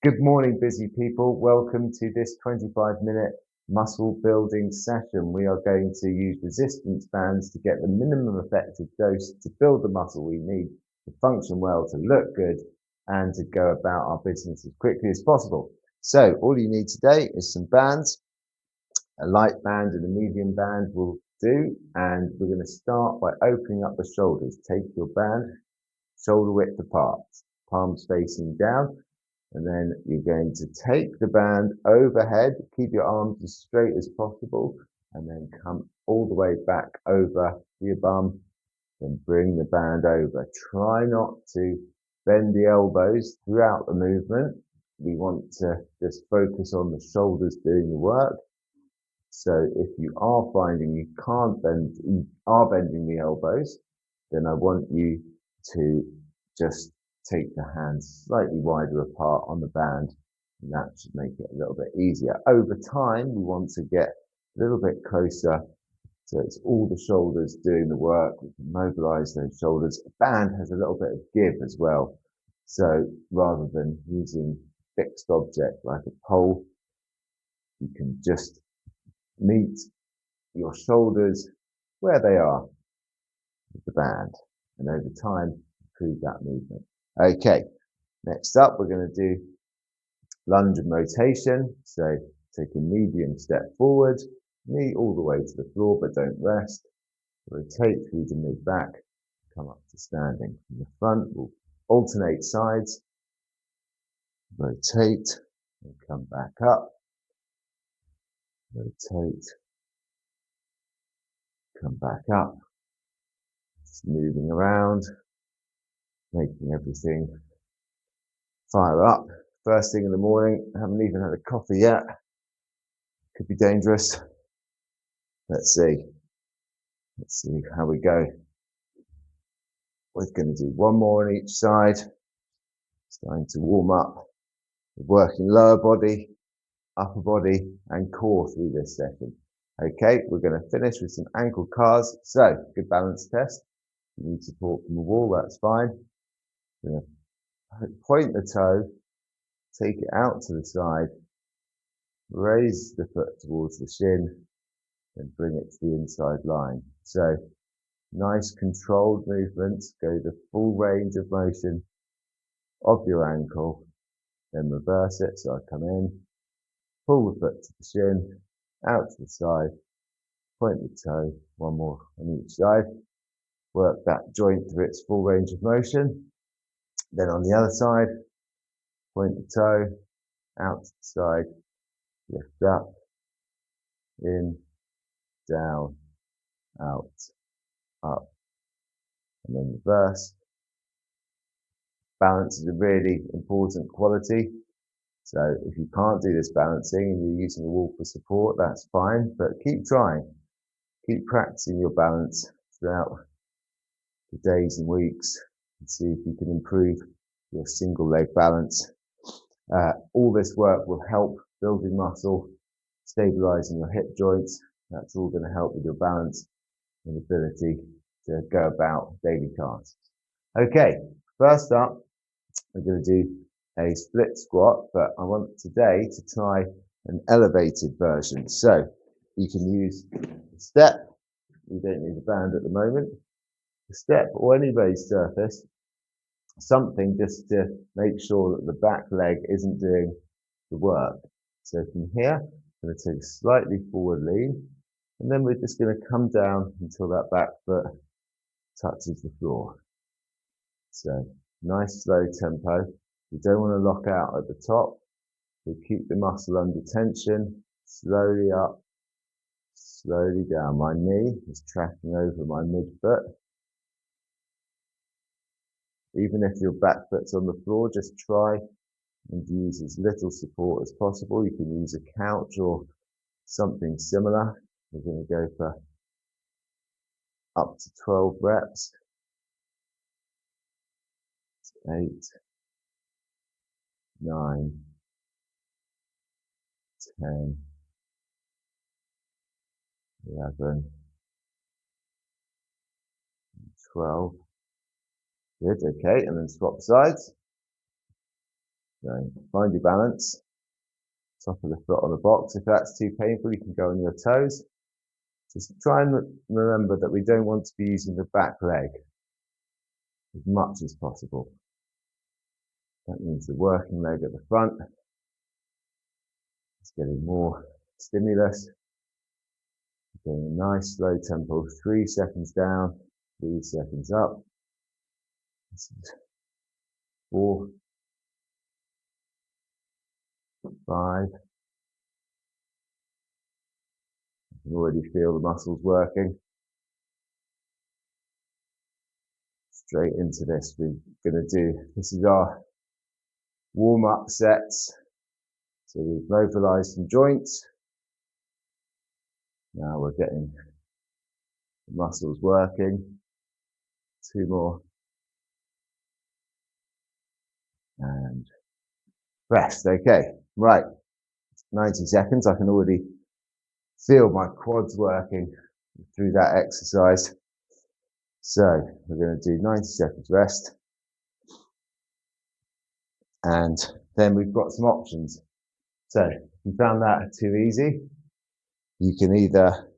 Good morning, busy people. Welcome to this 25-minute muscle building session. We are going to use resistance bands to get the minimum effective dose to build the muscle we need to function well, to look good, and to go about our business as quickly as possible. So all you need today is some bands. A light band and a medium band will do. And we're going to start by opening up the shoulders. Take your band shoulder width apart, palms facing down. And then you're going to take the band overhead, keep your arms as straight as possible, and then come all the way back over your bum, then bring the band over. Try not to bend the elbows throughout the movement. We want to just focus on the shoulders doing the work. So if you are finding you can't bend, you are bending the elbows, then I want you to just take the hands slightly wider apart on the band, and that should make it a little bit easier. Over time, we want to get a little bit closer, so it's all the shoulders doing the work. We can mobilize those shoulders. A band has a little bit of give as well. So rather than using a fixed object like a pole, you can just meet your shoulders where they are with the band, and over time improve that movement. Okay, next up we're going to do lunge and rotation. So take a medium step forward, knee all the way to the floor but don't rest. Rotate through the mid back, come up to standing. From the front we'll alternate sides, rotate and come back up, rotate, come back up. Just moving around, making everything fire up. First thing in the morning, haven't even had a coffee yet. Could be dangerous. Let's see how we go. We're going to do one more on each side. Starting to warm up. We're working lower body, upper body, and core through this session. Okay, we're going to finish with some ankle cars. So, good balance test. If you need support from the wall, that's fine. We're going to point the toe, take it out to the side, raise the foot towards the shin, and bring it to the inside line. So, nice controlled movements, go the full range of motion of your ankle, then reverse it. So I come in, pull the foot to the shin, out to the side, point the toe, one more on each side, work that joint through its full range of motion. Then on the other side, point the toe, out to the side, lift up, in, down, out, up, and then reverse. Balance is a really important quality. So if you can't do this balancing and you're using the wall for support, that's fine, but keep trying. Keep practicing your balance throughout the days and weeks and see if you can improve your single leg balance. All this work will help building muscle, stabilizing your hip joints. That's all going to help with your balance and ability to go about daily tasks. Okay, first up, we're going to do a split squat, but I want today to try an elevated version. So you can use a step. You don't need a band at the moment. A step or any raised surface, something just to make sure that the back leg isn't doing the work. So from here, I'm going to take a slightly forward lean, and then we're just going to come down until that back foot touches the floor. So nice slow tempo. You don't want to lock out at the top. So keep the muscle under tension, slowly up, slowly down. My knee is tracking over my midfoot. Even if your back foot's on the floor, just try and use as little support as possible. You can use a couch or something similar. We're going to go for up to 12 reps. 8, 9, 10, 11, 12. Good, okay, and then swap sides. So find your balance. Top of the foot on the box. If that's too painful, you can go on your toes. Just try and remember that we don't want to be using the back leg as much as possible. That means the working leg at the front is getting more stimulus. Getting a nice slow tempo, 3 seconds down, 3 seconds up. This is 4, 5. You can already feel the muscles working. Straight into this, we're going to do, this is our warm-up sets. So we've mobilized some joints. Now we're getting the muscles working. 2 more. And rest. Okay, right. 90 seconds. I can already feel my quads working through that exercise. So we're going to do 90 seconds rest. And then we've got some options. So if you found that too easy, you can either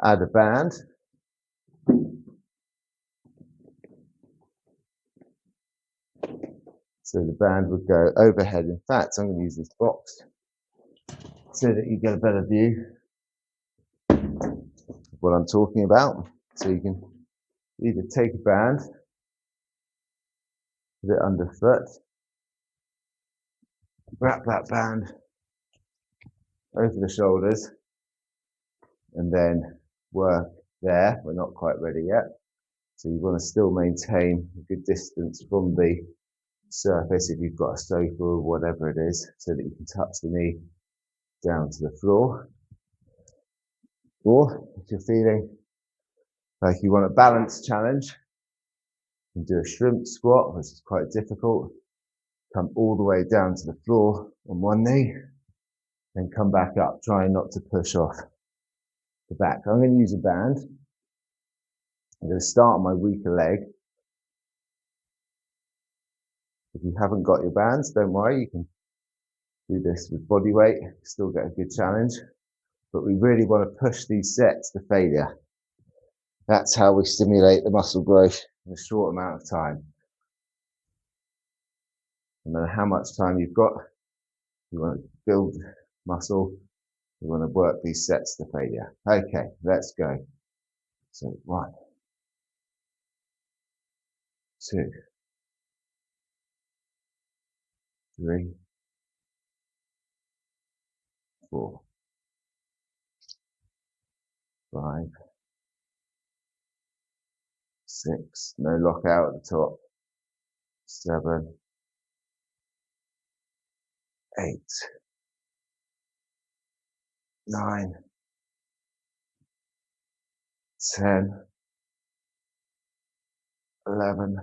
add a band. So the band would go overhead. In fact, I'm going to use this box so that you get a better view of what I'm talking about. So you can either take a band, put it underfoot, wrap that band over the shoulders, and then work there. We're not quite ready yet. So you want to still maintain a good distance from the surface if you've got a sofa or whatever it is, so that you can touch the knee down to the floor. Or if you're feeling like you want a balance challenge, you can do a shrimp squat, which is quite difficult. Come all the way down to the floor on one knee, then come back up, trying not to push off the back. I'm going to use a band. I'm going to start on my weaker leg. If you haven't got your bands, don't worry, you can do this with body weight, still get a good challenge. But we really want to push these sets to failure. That's how we stimulate the muscle growth in a short amount of time. No matter how much time you've got, you want to build muscle, you want to work these sets to failure. Okay, let's go. So 1, 2, 3, 4, 5, 6, no lockout at the top, 7, 8, 9, 10, 11,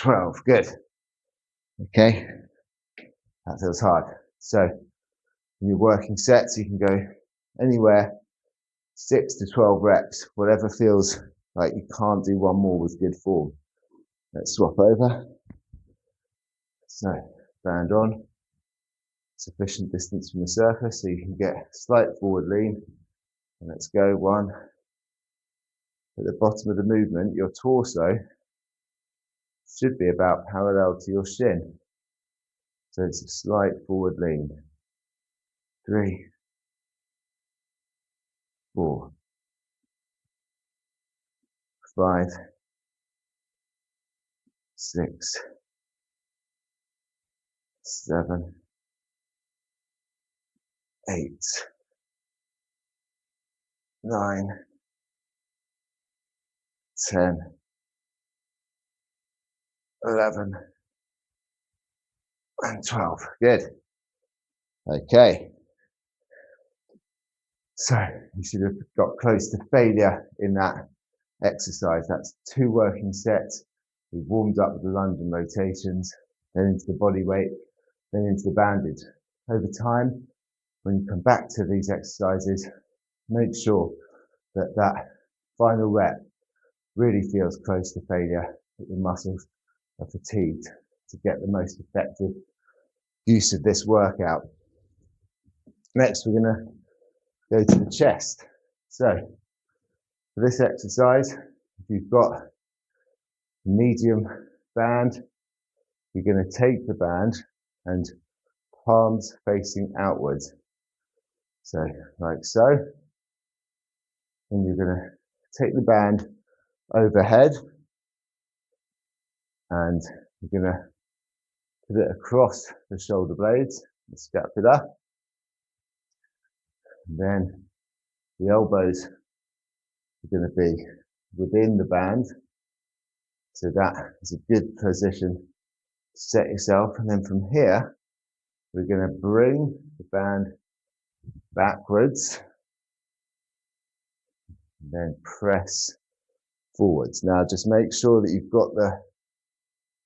12. Good. Okay, that feels hard. So when you're working sets, you can go anywhere 6 to 12 reps, whatever feels like you can't do one more with good form. Let's swap over. So band on, sufficient distance from the surface so you can get slight forward lean. And let's go. 1. At the bottom of the movement, your torso should be about parallel to your shin. So it's a slight forward lean. 3, 4, 5, 6, 7, 8, 9, 10, 11, and 12. Good. Okay. So you should have got close to failure in that exercise. That's 2 working sets. We warmed up with the lunge and rotations, then into the body weight, then into the bandage. Over time, when you come back to these exercises, make sure that that final rep really feels close to failure, that the muscles are fatigued. to get the most effective use of this workout. Next, we're going to go to the chest. So for this exercise, if you've got a medium band, you're going to take the band and palms facing outwards. So like so. And you're going to take the band overhead and you're going to put it across the shoulder blades, the scapula. And then the elbows are going to be within the band. So that is a good position to set yourself. And then from here, we're going to bring the band backwards and then press forwards. Now just make sure that you've got the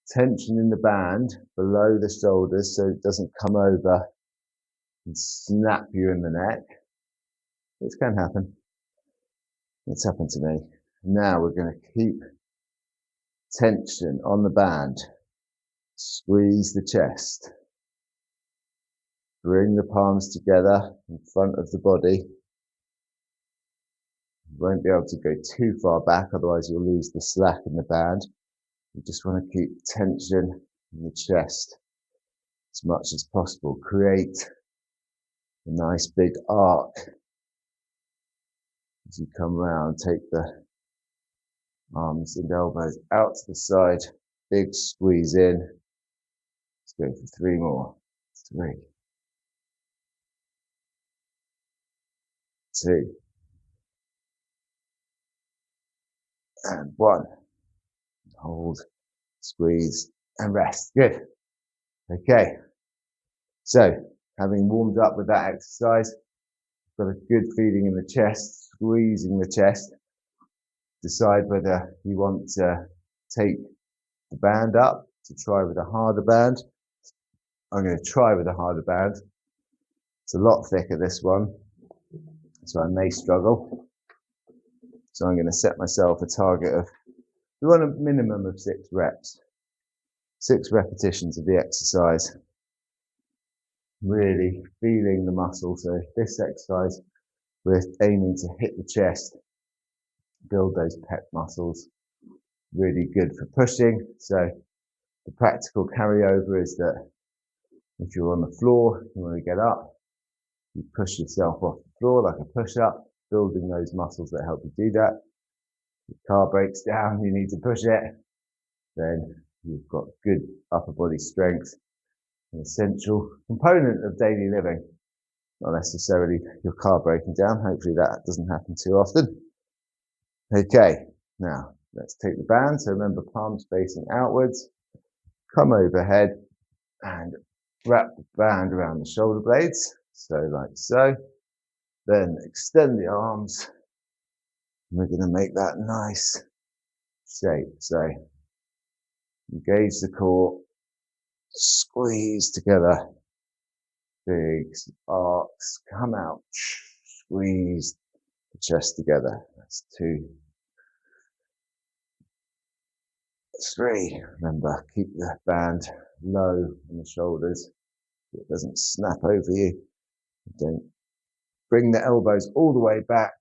tension in the band below the shoulders so it doesn't come over and snap you in the neck. This can happen. It's happened to me. Now we're going to keep tension on the band. Squeeze the chest. Bring the palms together in front of the body. You won't be able to go too far back, otherwise you'll lose the slack in the band. You just want to keep tension in the chest as much as possible. Create a nice big arc. As you come round, take the arms and elbows out to the side. Big squeeze in. Let's go for 3 more. 3, 2, and 1. Hold, squeeze, and rest. Good. Okay. So, having warmed up with that exercise, got a good feeling in the chest, squeezing the chest. Decide whether you want to take the band up to try with a harder band. I'm going to try with a harder band. It's a lot thicker, this one, so I may struggle. So I'm going to set myself a target of, we want a minimum of 6 reps. 6 repetitions of the exercise. Really feeling the muscle. So this exercise, we're aiming to hit the chest, build those pec muscles. Really good for pushing. So the practical carryover is that if you're on the floor, you want to get up, you push yourself off the floor like a push-up, building those muscles that help you do that. If the car breaks down, you need to push it. Then you've got good upper body strength, an essential component of daily living. Not necessarily your car breaking down. Hopefully that doesn't happen too often. Okay, now let's take the band. So remember, palms facing outwards. Come overhead and wrap the band around the shoulder blades. So like so. Then extend the arms. And we're going to make that nice shape. So engage the core. Squeeze together. Big arcs. Come out. Squeeze the chest together. That's 2. 3. Remember, keep the band low on the shoulders. So it doesn't snap over you. Don't bring the elbows all the way back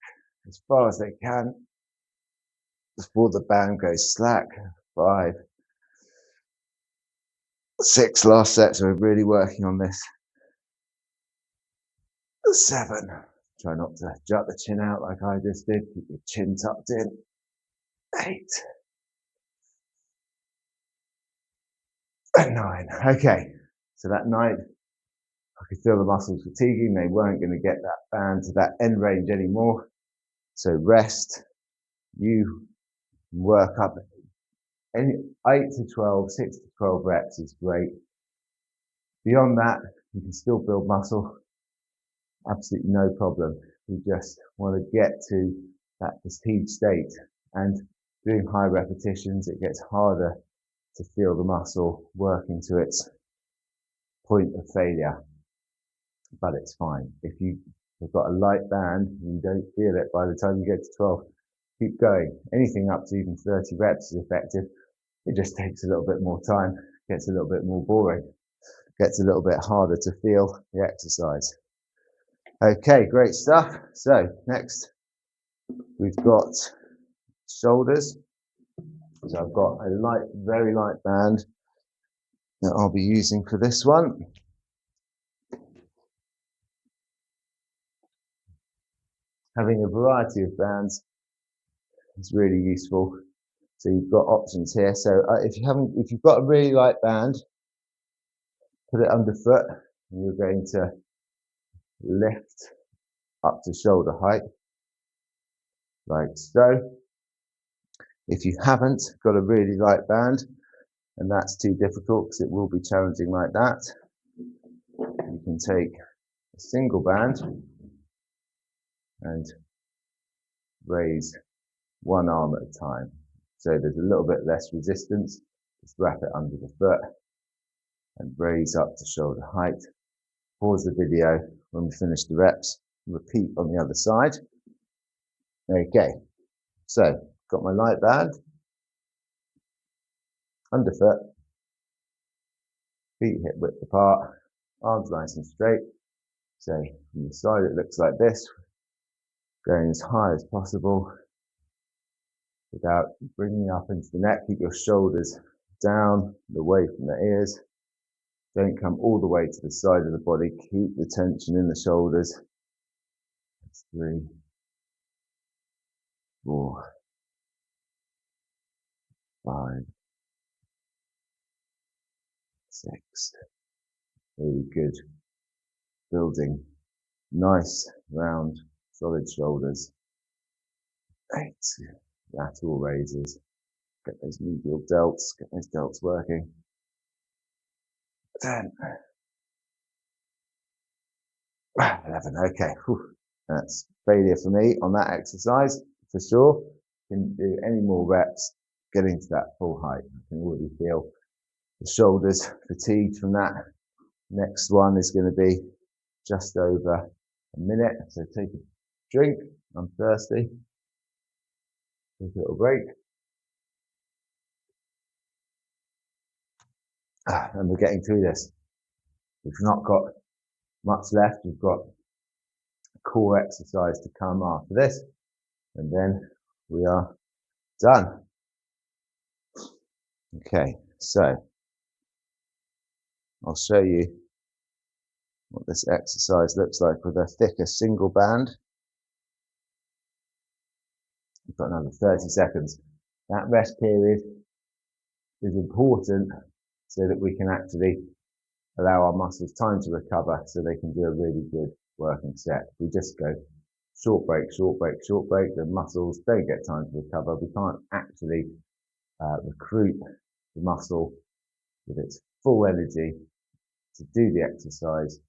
as far as they can before the band goes slack. 5, 6, last set, so we're really working on this. 7, try not to jut the chin out like I just did, keep your chin tucked in. 8, and 9. Okay, so that night I could feel the muscles fatiguing. They weren't going to get that band to that end range anymore. So rest. You work up any 8 to 12, 6 to 12 reps is great. Beyond that, you can still build muscle. Absolutely no problem. You just want to get to that fatigue state. And doing high repetitions, it gets harder to feel the muscle working to its point of failure. But it's fine. If you've got a light band and you don't feel it by the time you get to 12, keep going. Anything up to even 30 reps is effective. It just takes a little bit more time. gets a little bit more boring, gets a little bit harder to feel the exercise. Okay, great stuff. So next we've got shoulders. So I've got a light, very light band that I'll be using for this one. Having a variety of bands is really useful. So you've got options here. So if you've got a really light band, put it underfoot, and you're going to lift up to shoulder height, like so. If you haven't got a really light band, and that's too difficult because it will be challenging like that, you can take a single band and raise one arm at a time. So there's a little bit less resistance. Just wrap it under the foot and raise up to shoulder height. Pause the video when we finish the reps. Repeat on the other side. Okay, so got my light band, underfoot, feet hip width apart, arms nice and straight. So from the side it looks like this, going as high as possible without bringing up into the neck. Keep your shoulders down, away from the ears. Don't come all the way to the side of the body. Keep the tension in the shoulders. That's 3, 4, 5, 6. Really good. Building nice, round, solid shoulders. 8. Lateral raises. Get those medial delts. Get those delts working. 10. 11. Okay. Whew. That's failure for me on that exercise for sure. Can do any more reps getting to that full height. I can already feel the shoulders fatigued from that. Next one is going to be just over a minute. So take a drink. I'm thirsty. Take a little break. And we're getting through this. We've not got much left. We've got a core exercise to come after this. And then we are done. Okay, so I'll show you what this exercise looks like with a thicker single band. We've got another 30 seconds. That rest period is important so that we can actually allow our muscles time to recover so they can do a really good working set. If we just go short break, short break, short break, the muscles don't get time to recover. We can't actually recruit the muscle with its full energy to do the exercise,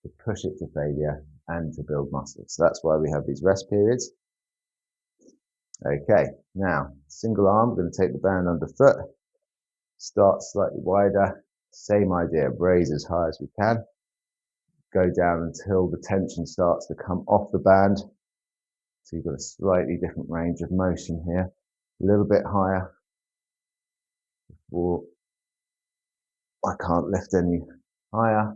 to push it to failure, and to build muscle. So that's why we have these rest periods. Okay, now single arm, we're going to take the band underfoot, start slightly wider, same idea, raise as high as we can, go down until the tension starts to come off the band. So you've got a slightly different range of motion here, a little bit higher before I can't lift any higher,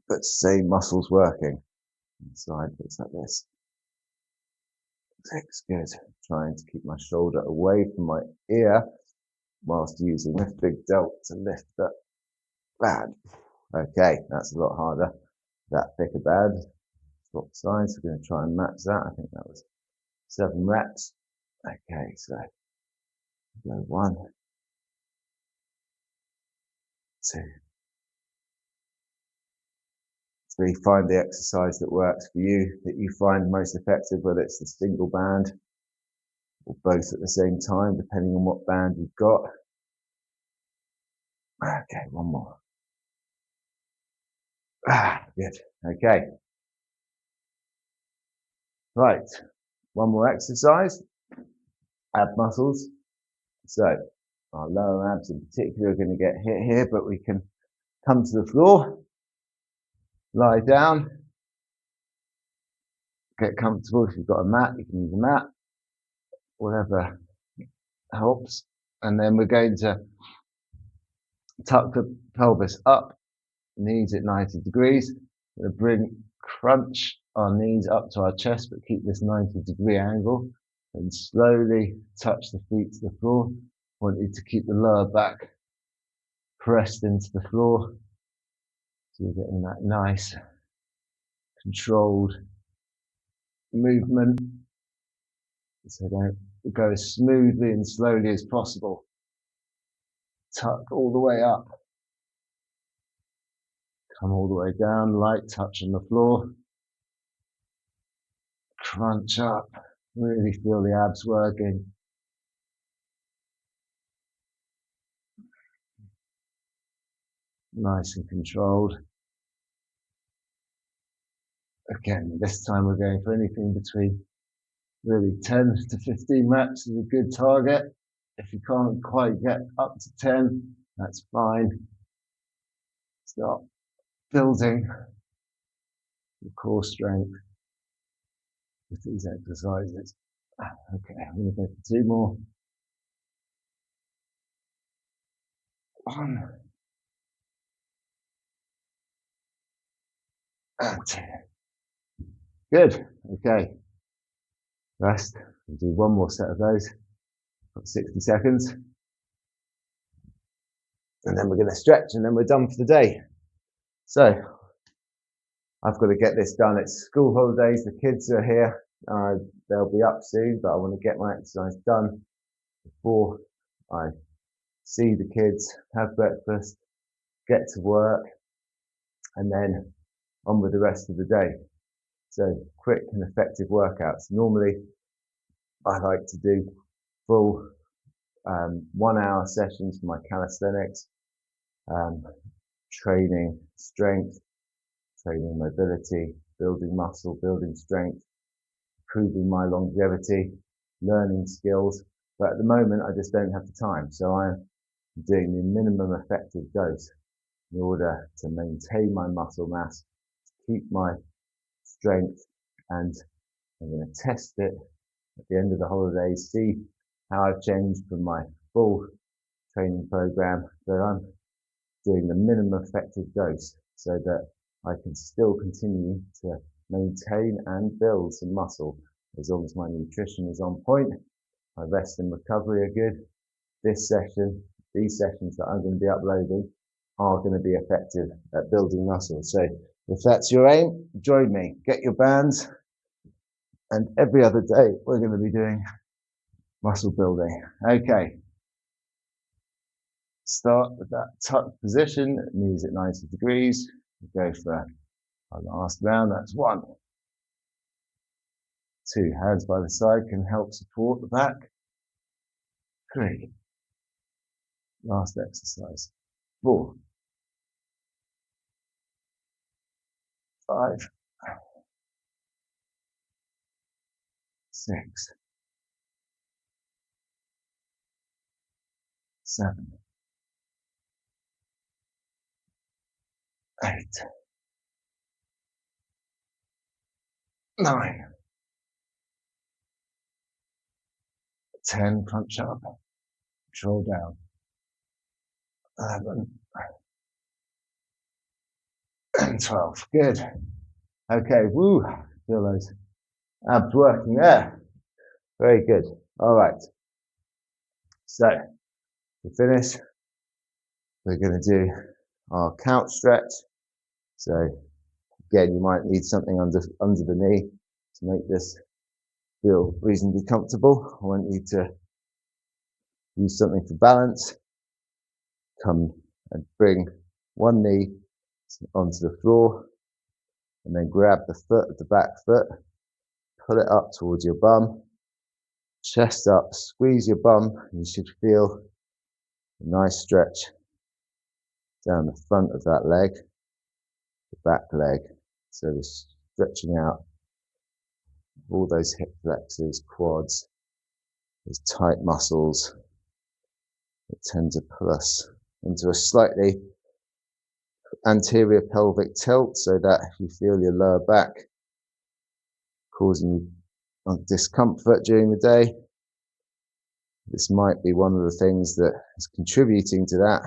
but same muscles working. Inside looks like this. 6, good. Trying to keep my shoulder away from my ear whilst using this big delt to lift that band. Okay, that's a lot harder. That thicker band. Swap sides. We're going to try and match that. I think that was 7 reps. Okay, so go 1, 2, 3. Find the exercise that works for you, that you find most effective, whether it's the single band or both at the same time, depending on what band you've got. Okay, 1 more. Good. Okay. Right. 1 more exercise. Ab muscles. So our lower abs in particular are going to get hit here, but we can come to the floor, lie down, get comfortable. If you've got a mat, you can use a mat, whatever helps. And then we're going to Tuck the pelvis up, knees at 90 degrees. We're going to crunch our knees up to our chest, but keep this 90-degree angle and slowly touch the feet to the floor. I want you to keep the lower back pressed into the floor. So you're getting that nice, controlled movement. So don't go as smoothly and slowly as possible. Tuck all the way up. Come all the way down, light touch on the floor. Crunch up. Really feel the abs working. Nice and controlled. Again, this time we're going for anything between really 10 to 15 reps is a good target. If you can't quite get up to 10, that's fine. Start building the core strength with these exercises. Okay, I'm going to go for 2 more. 1 and 2. Good. Okay. Rest. We'll do 1 more set of those. Got 60 seconds. And then we're going to stretch and then we're done for the day. So I've got to get this done. It's school holidays. The kids are here. They'll be up soon, but I want to get my exercise done before I see the kids, have breakfast, get to work, and then on with the rest of the day. So quick and effective workouts. Normally, I like to do full 1-hour sessions for my calisthenics, training strength, training mobility, building muscle, building strength, improving my longevity, learning skills. But at the moment, I just don't have the time. So I'm doing the minimum effective dose in order to maintain my muscle mass, keep my strength, and I'm going to test it at the end of the holidays, see how I've changed from my full training program, that I'm doing the minimum effective dose so that I can still continue to maintain and build some muscle as long as my nutrition is on point, my rest and recovery are good. This session, these sessions that I'm going to be uploading are going to be effective at building muscle. So if that's your aim, join me, get your bands, and every other day we're going to be doing muscle building. Okay. Start with that tucked position, knees at 90 degrees. We go for our last round. That's 1. 2, hands by the side can help support the back. 3. Last exercise. 4. 5. 6. 7. 8. 9. 10, crunch up, control down. 11 and 12. Good. Okay, woo, feel those abs working there. Very good. All right. So to finish, we're going to do our couch stretch. So again, you might need something under the knee to make this feel reasonably comfortable. I want you to use something for balance. Come and bring one knee onto the floor and then grab the foot, the back foot, pull it up towards your bum, chest up, squeeze your bum, and you should feel a nice stretch down the front of that leg, the back leg. So we're stretching out all those hip flexors, quads, those tight muscles that tend to pull us into a slightly anterior pelvic tilt so that you feel your lower back causing you discomfort during the day. This might be one of the things that is contributing to that.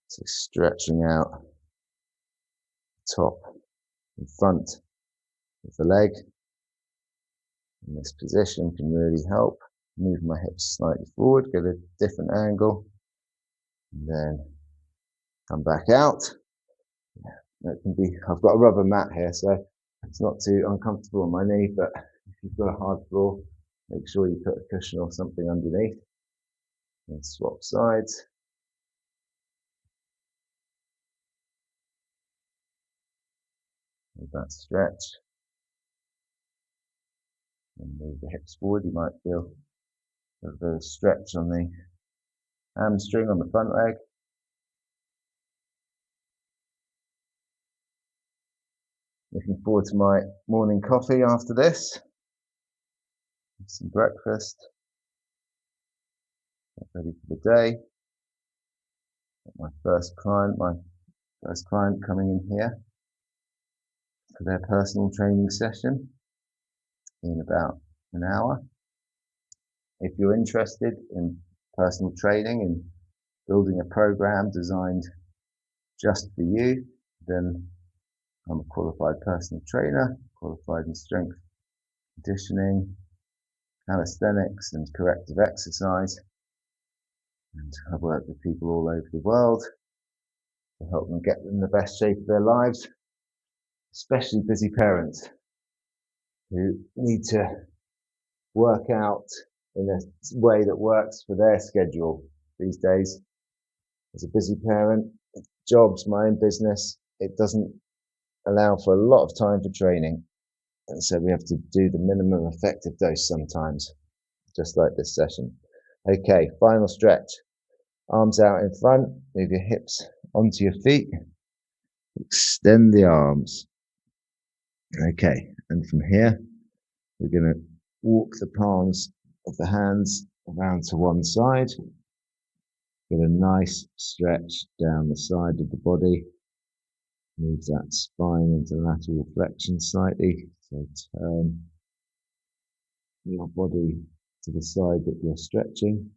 So stretching out the top and front of the leg in this position can really help. Move my hips slightly forward, get a different angle, and then come back out. It can be, I've got a rubber mat here, so it's not too uncomfortable on my knee, but if you've got a hard floor, make sure you put a cushion or something underneath. And swap sides. With that stretch. And move the hips forward. You might feel a bit of stretch on the hamstring on the front leg. Looking forward to my morning coffee after this. Some breakfast. Get ready for the day. My first client coming in here for their personal training session in about an hour. If you're interested in personal training and building a program designed just for you, then I'm a qualified personal trainer, qualified in strength conditioning, calisthenics and corrective exercise. And I work with people all over the world to help them get in the best shape of their lives, especially busy parents who need to work out in a way that works for their schedule these days. As a busy parent, jobs, my own business, it doesn't allow for a lot of time for training. And so we have to do the minimum effective dose sometimes, just like this session. Okay, final stretch. Arms out in front, move your hips onto your feet, extend the arms. Okay, and from here, we're going to walk the palms of the hands around to one side. Get a nice stretch down the side of the body. Move that spine into lateral flexion slightly. So turn your body to the side that you're stretching.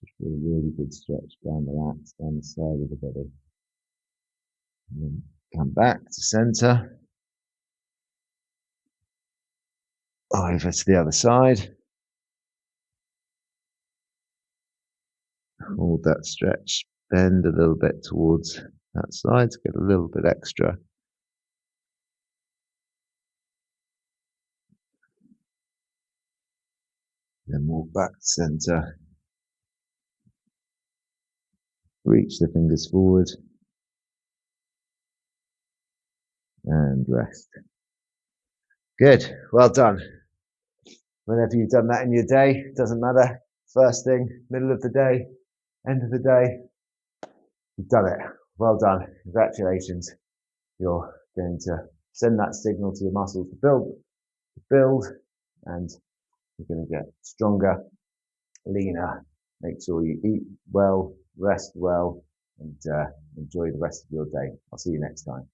Just a really good stretch down the lats, down the side of the body. And then come back to center. Over to the other side. Hold that stretch. Bend a little bit towards that side to get a little bit extra. Then walk back to center. Reach the fingers forward. And rest. Good. Well done. Whenever you've done that in your day, doesn't matter. First thing, middle of the day, end of the day, you've done it. Well done. Congratulations. You're going to send that signal to your muscles to build, and you're going to get stronger, leaner. Make sure you eat well, rest well, and enjoy the rest of your day. I'll see you next time.